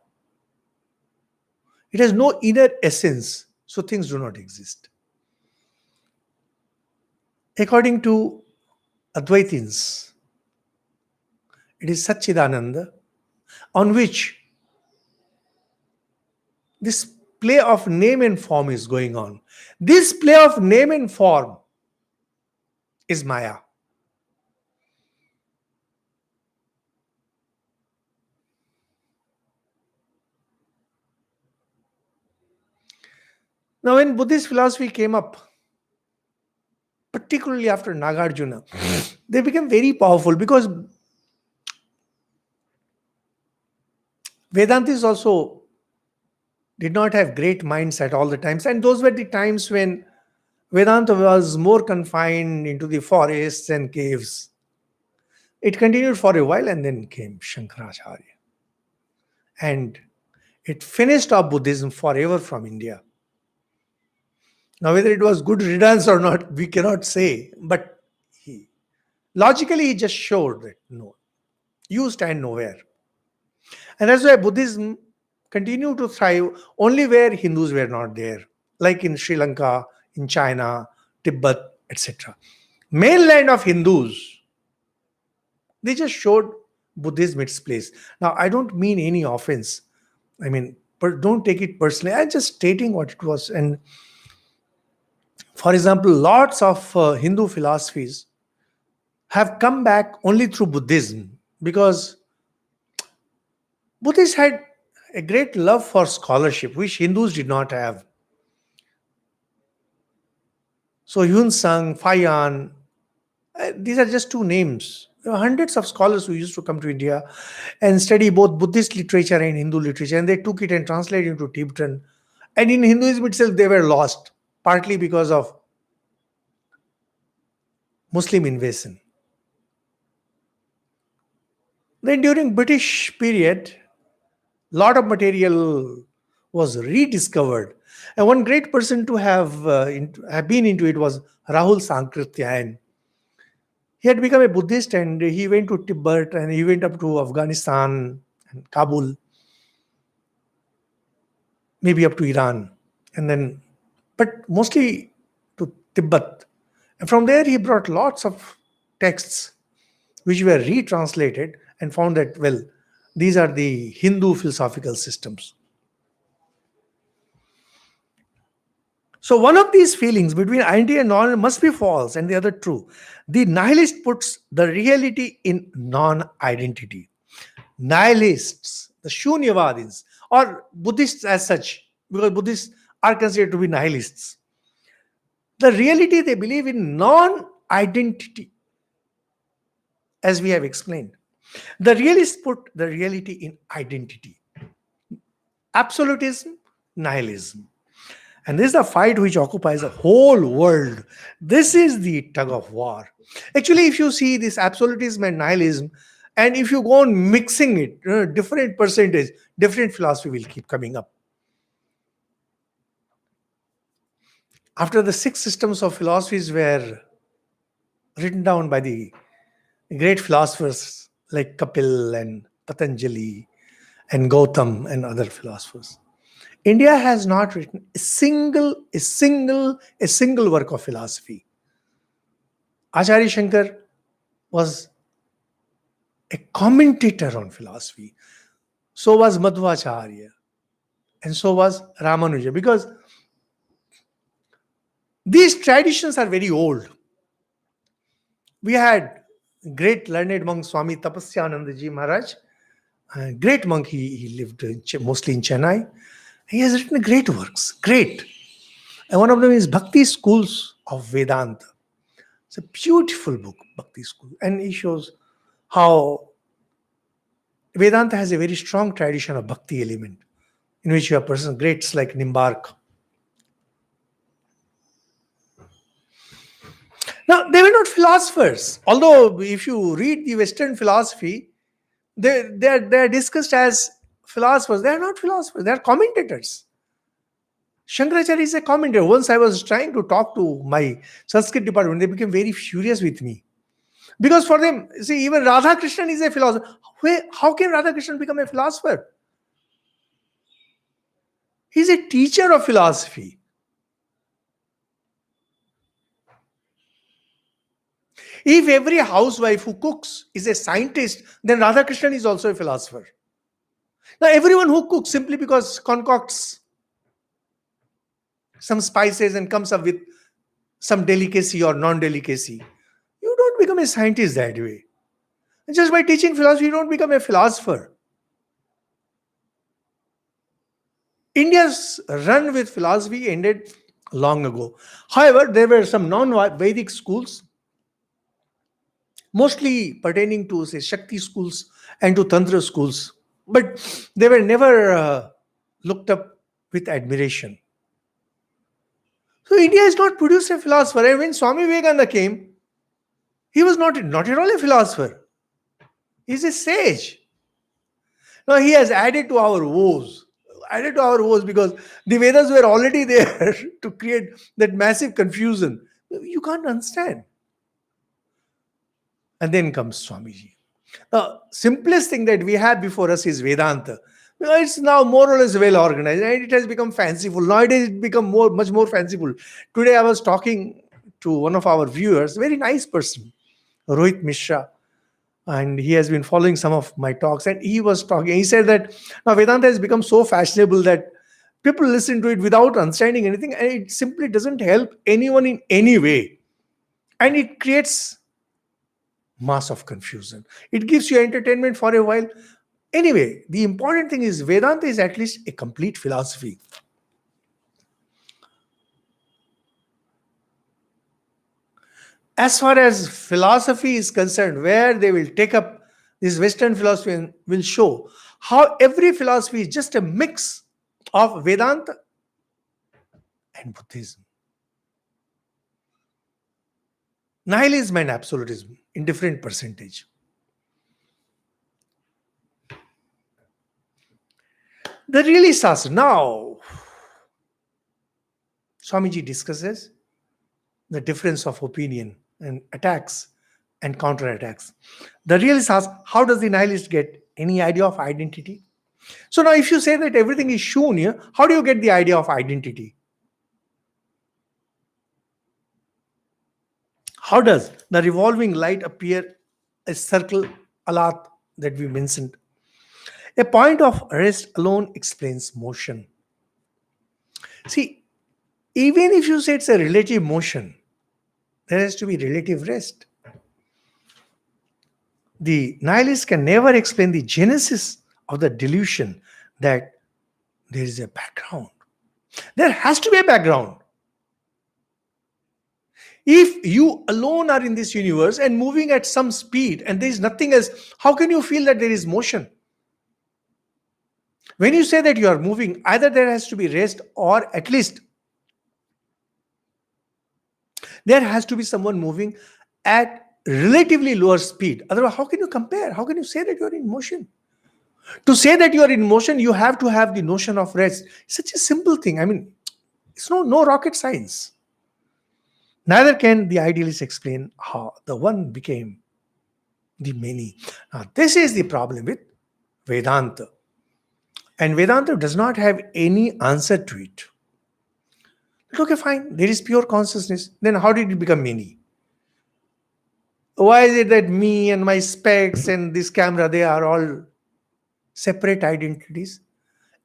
it has no inner essence, so things do not exist. According to Advaitins, it is Satchidananda on which this play of name and form is going on. This play of name and form is Maya. Now, when Buddhist philosophy came up, particularly after Nagarjuna, they became very powerful because Vedantis also did not have great minds at all the times. And those were the times when Vedanta was more confined into the forests and caves. It continued for a while and then came Shankaracharya. And it finished up Buddhism forever from India. Now, whether it was good riddance or not, we cannot say. But logically, he just showed that no, you stand nowhere. And that's why Buddhism continued to thrive only where Hindus were not there, like in Sri Lanka, in China, Tibet, etc. Mainland of Hindus, they just showed Buddhism its place. Now, I don't mean any offense. I mean, but don't take it personally. I'm just stating what it was. And for example, lots of Hindu philosophies have come back only through Buddhism because Buddhists had a great love for scholarship, which Hindus did not have. So Yun Sang, Fayan, these are just two names. There were hundreds of scholars who used to come to India and study both Buddhist literature and Hindu literature, and they took it and translated it into Tibetan. And in Hinduism itself, they were lost, partly because of Muslim invasion. Then during British period, lot of material was rediscovered. And one great person to have been into it was Rahul Sankritya. And he had become a Buddhist and he went to Tibet and he went up to Afghanistan and Kabul, maybe up to Iran, and then, but mostly to Tibet. And from there, he brought lots of texts which were retranslated and found that, well, these are the Hindu philosophical systems. So one of these feelings between identity and non must be false and the other true. The nihilist puts the reality in non-identity. Nihilists, the Shunyavadins, or Buddhists as such, because Buddhists are considered to be nihilists. The reality they believe in non-identity, as we have explained. The realists put the reality in identity. Absolutism, nihilism. And this is the fight which occupies the whole world. This is the tug of war. Actually, if you see this absolutism and nihilism, and if you go on mixing it, different percentage, different philosophy will keep coming up. After the 6 systems of philosophies were written down by the great philosophers like Kapil and Patanjali and Gautam and other philosophers, India has not written a single work of philosophy. Acharya Shankar was a commentator on philosophy. So was Madhvacharya. And so was Ramanuja. Because these traditions are very old. We had great learned monk Swami Tapasyanandaji Maharaj. A great monk, he lived mostly in Chennai. He has written great works, great. And one of them is Bhakti Schools of Vedanta. It's a beautiful book, Bhakti School. And he shows how Vedanta has a very strong tradition of Bhakti element, in which you have persons greats like Nimbark. Now, they were not philosophers. Although, if you read the Western philosophy, they are discussed as philosophers. They are not philosophers. They are commentators. Shankaracharya is a commentator. Once I was trying to talk to my Sanskrit department. They became very furious with me. Because for them, see, even Radhakrishnan is a philosopher. How can Radhakrishnan become a philosopher? He's a teacher of philosophy. If every housewife who cooks is a scientist, then Radhakrishnan is also a philosopher. Now, everyone who cooks simply because concocts some spices and comes up with some delicacy or non-delicacy, you don't become a scientist that way. And just by teaching philosophy, you don't become a philosopher. India's run with philosophy ended long ago. However, there were some non-Vedic schools, mostly pertaining to, say, Shakti schools and to Tantra schools, but they were never looked up with admiration. So India has not produced a philosopher. And when Swami Vivekananda came, he was not at all a philosopher. He's a sage. Now he has added to our woes. Added to our woes because the Vedas were already there to create that massive confusion. You can't understand. And then comes Swamiji. The simplest thing that we have before us is Vedanta. It's now more or less well organized and it has become fanciful. Nowadays it become much more fanciful. Today I was talking to one of our viewers, very nice person, Rohit Mishra, and he has been following some of my talks, and he was talking, he said that now Vedanta has become so fashionable that people listen to it without understanding anything, and it simply doesn't help anyone in any way, and it creates mass of confusion. It gives you entertainment for a while. Anyway, the important thing is Vedanta is at least a complete philosophy. As far as philosophy is concerned, where they will take up this Western philosophy and will show how every philosophy is just a mix of Vedanta and Buddhism. Nihilism and absolutism in different percentage. The really Shastra. Now, Swamiji discusses the difference of opinion and attacks and counterattacks. The realist asks, how does the nihilist get any idea of identity? So now if you say that everything is shunya, how do you get the idea of identity? How does the revolving light appear a circle alat that we mentioned? A point of rest alone explains motion. See, even if you say it's a relative motion, there has to be relative rest. The nihilist can never explain the genesis of the delusion that there is a background. There has to be a background. If you alone are in this universe and moving at some speed and there is nothing else, how can you feel that there is motion? When you say that you are moving, either there has to be rest or at least there has to be someone moving at relatively lower speed. Otherwise, how can you compare? How can you say that you are in motion? To say that you are in motion, you have to have the notion of rest. It's such a simple thing. I mean, it's no rocket science. Neither can the idealists explain how the one became the many. Now, this is the problem with Vedanta. And Vedanta does not have any answer to it. Okay, fine, there is pure consciousness. Then how did it become many? Why is it that me and my specs and this camera, they are all separate identities?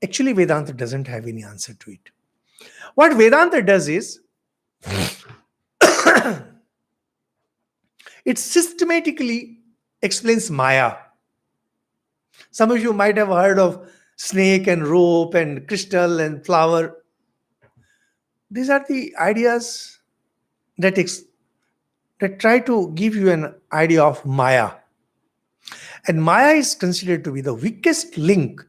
Actually, Vedanta doesn't have any answer to it. What Vedanta does is, it systematically explains Maya. Some of you might have heard of snake and rope and crystal and flower. These are the ideas that try to give you an idea of Maya. And Maya is considered to be the weakest link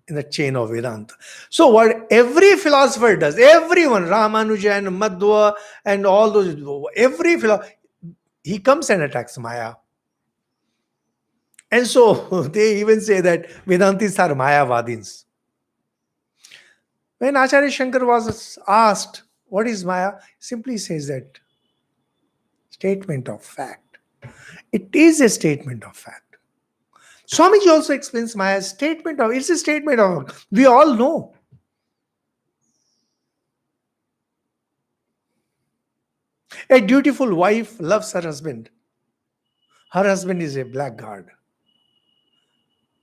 in the chain of Vedanta. So what every philosopher does, everyone, Ramanuja and Madhva and all those, every philosopher, he comes and attacks Maya. And so they even say that Vedantis are Mayavadins. When Acharya Shankar was asked, what is Maya? Simply says that statement of fact. It is a statement of fact. Swamiji also explains Maya as it's a statement of, we all know. A dutiful wife loves her husband. Her husband is a blackguard.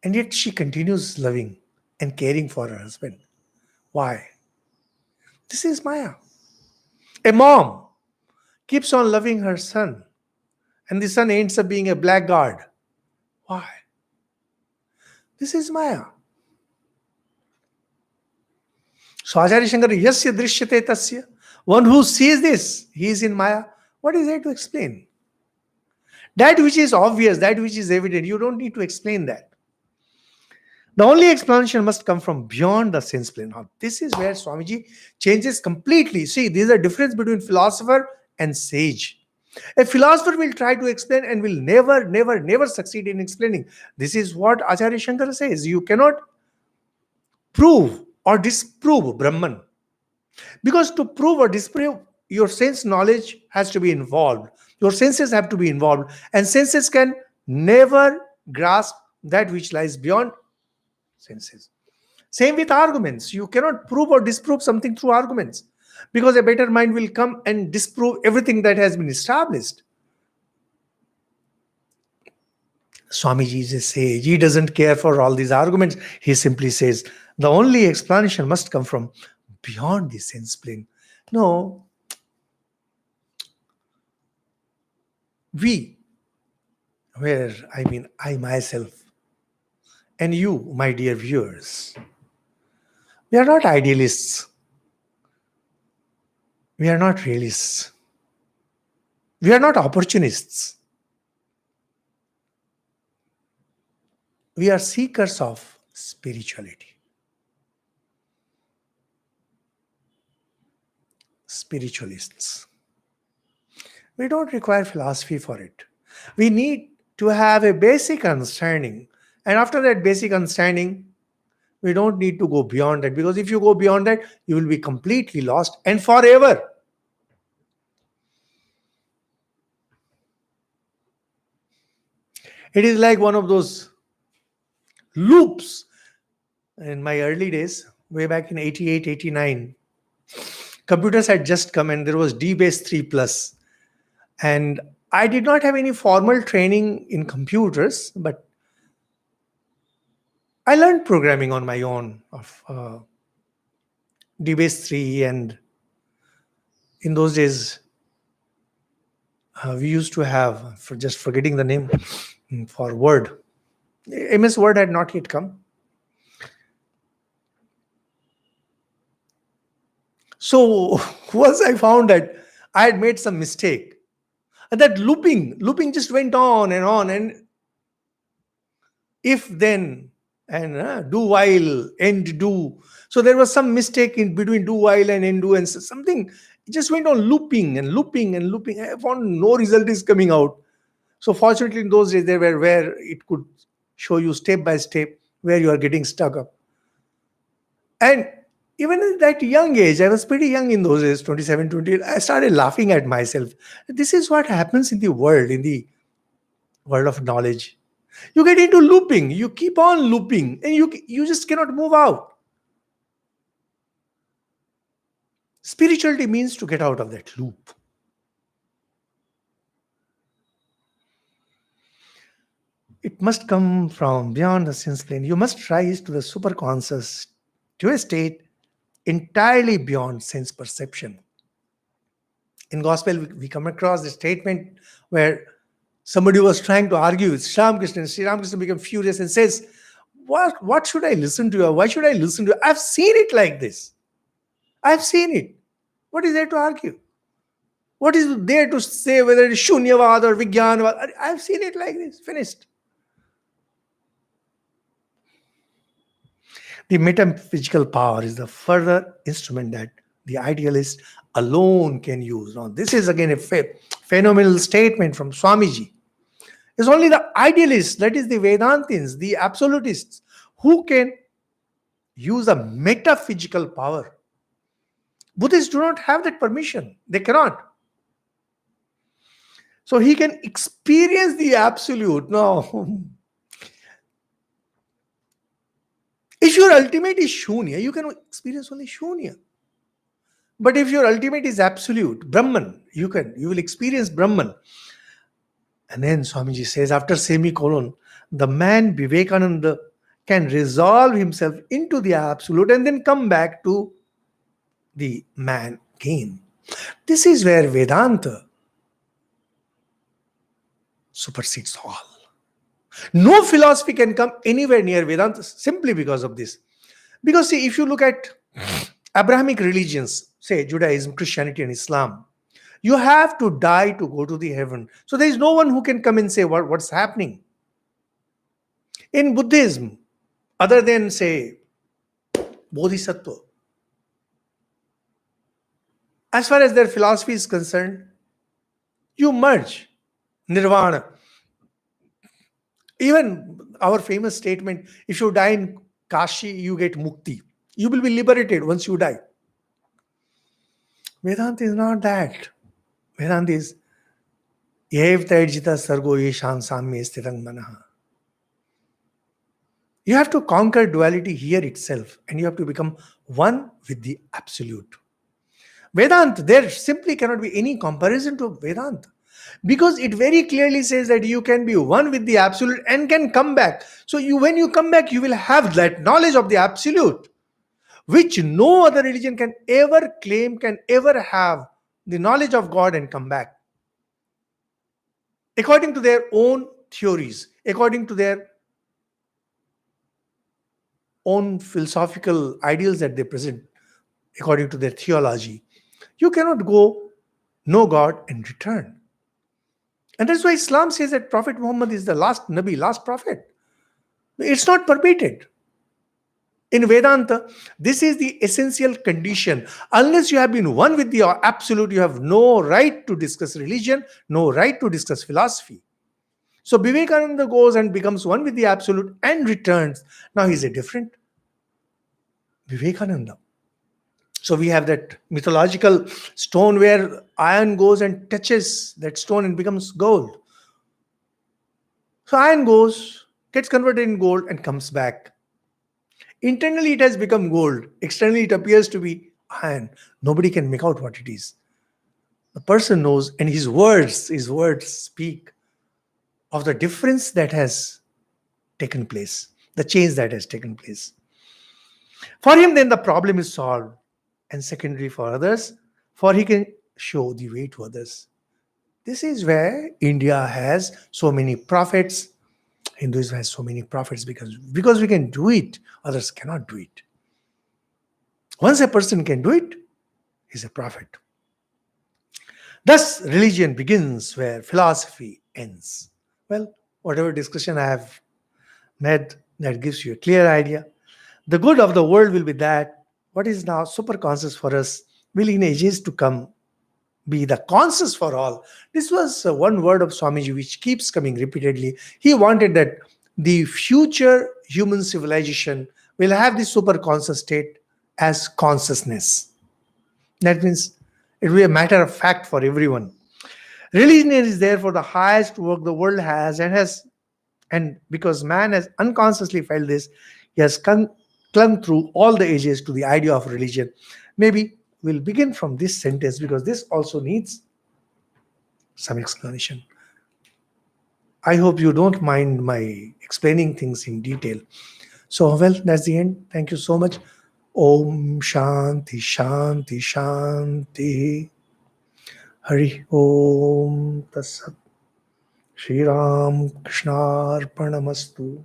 And yet she continues loving and caring for her husband. Why? This is Maya. A mom keeps on loving her son, and the son ends up being a blackguard. Why? This is Maya. So Acharya Shankar, yasya drishyate tasya. One who sees this, he is in Maya. What is there to explain? That which is obvious, that which is evident, you don't need to explain that. The only explanation must come from beyond the sense plane. Now, this is where Swamiji changes completely. See, there's a difference between philosopher and sage. A philosopher will try to explain and will never succeed in explaining. This is what Acharya Shankara says. You cannot prove or disprove Brahman. Because to prove or disprove, your sense knowledge has to be involved. Your senses have to be involved. And senses can never grasp that which lies beyond senses. Same with arguments. You cannot prove or disprove something through arguments, because a better mind will come and disprove everything that has been established. Swamiji is a sage. He doesn't care for all these arguments. He simply says the only explanation must come from beyond the sense plane. No, I myself, and you, my dear viewers, we are not idealists. We are not realists. We are not opportunists. We are seekers of spirituality. Spiritualists. We don't require philosophy for it. We need to have a basic understanding. And after that basic understanding, we don't need to go beyond that, because if you go beyond that, you will be completely lost and forever. It is like one of those loops. In my early days, way back in 88, 89, computers had just come and there was D-Base 3 Plus. And I did not have any formal training in computers, but I learned programming on my own of D-Base 3. And in those days, we used to have, for just forgetting the name, for Word. MS Word had not yet come. So once I found that I had made some mistake, and that looping just went on, and if then and do while end do. So there was some mistake in between do while and end do, and something it just went on looping and looping and looping. I found no result is coming out. So fortunately, in those days, there were where it could show you step by step where you are getting stuck up. And even at that young age, I was pretty young in those days, 27, 28, I started laughing at myself. This is what happens in the world of knowledge. You get into looping, you keep on looping, and you just cannot move out. Spirituality means to get out of that loop. It must come from beyond the sense plane. You must rise to the superconscious, to a state entirely beyond sense perception. In gospel, we come across the statement where somebody was trying to argue with Sri Ramakrishna, and Sri Ramakrishna became furious and says, what should I listen to? Why should I listen to? I've seen it like this. I've seen it. What is there to argue? What is there to say whether it is Shunyavad or Vijnanavad? I've seen it like this. Finished. The metaphysical power is the further instrument that the idealist alone can use. Now, this is again a phenomenal statement from Swamiji. It's only the idealists, that is the Vedantins, the absolutists, who can use a metaphysical power. Buddhists do not have that permission. They cannot. So he can experience the absolute. Now, if your ultimate is Shunya, you can experience only Shunya. But if your ultimate is absolute, Brahman, you will experience Brahman. And then Swamiji says, after semicolon, the man Vivekananda can resolve himself into the absolute and then come back to the man again. This is where Vedanta supersedes all. No philosophy can come anywhere near Vedanta simply because of this. Because see, if you look at Abrahamic religions, say Judaism, Christianity, and Islam, you have to die to go to the heaven. So there is no one who can come and say what's happening. In Buddhism, other than say Bodhisattva, as far as their philosophy is concerned, you merge nirvana. Even our famous statement, if you die in Kashi, you get mukti. You will be liberated once you die. Vedanta is not that. Vedanta is yev taijita sargo yeshan samye sthitang manaha. You have to conquer duality here itself, and you have to become one with the absolute. Vedanta, there simply cannot be any comparison to Vedanta, because it very clearly says that you can be one with the absolute and can come back. So when you come back, you will have that knowledge of the absolute, which no other religion can ever claim, can ever have the knowledge of God and come back. According to their own theories, according to their own philosophical ideals that they present, according to their theology, you cannot go know God and return. And that's why Islam says that Prophet Muhammad is the last Nabi, last prophet. It's not permitted. In Vedanta, this is the essential condition. Unless you have been one with the absolute, you have no right to discuss religion, no right to discuss philosophy. So Vivekananda goes and becomes one with the absolute and returns. Now he's a different Vivekananda. So we have that mythological stone where iron goes and touches that stone and becomes gold. So iron goes, gets converted in gold and comes back. Internally it has become gold. Externally it appears to be iron. Nobody can make out what it is. The person knows, and his words speak of the difference that has taken place, the change that has taken place. For him, then the problem is solved. And secondary for others, for he can show the way to others. This is where India has so many prophets. Hinduism has so many prophets because we can do it, others cannot do it. Once a person can do it, he's a prophet. Thus, religion begins where philosophy ends. Well, whatever discussion I have made, that gives you a clear idea. The good of the world will be that what is now super conscious for us will in ages to come be the conscious for all. This was one word of Swamiji which keeps coming repeatedly. He wanted that the future human civilization will have this super conscious state as consciousness. That means it will be a matter of fact for everyone. Religion is therefore the highest work the world has, and because man has unconsciously felt this, he has clung through all the ages to the idea of religion. Maybe we'll begin from this sentence because this also needs some explanation. I hope you don't mind my explaining things in detail. So, well, that's the end. Thank you so much. Om Shanti Shanti Shanti. Hari Om Tassat. Shri Ram Krishnarpanamastu.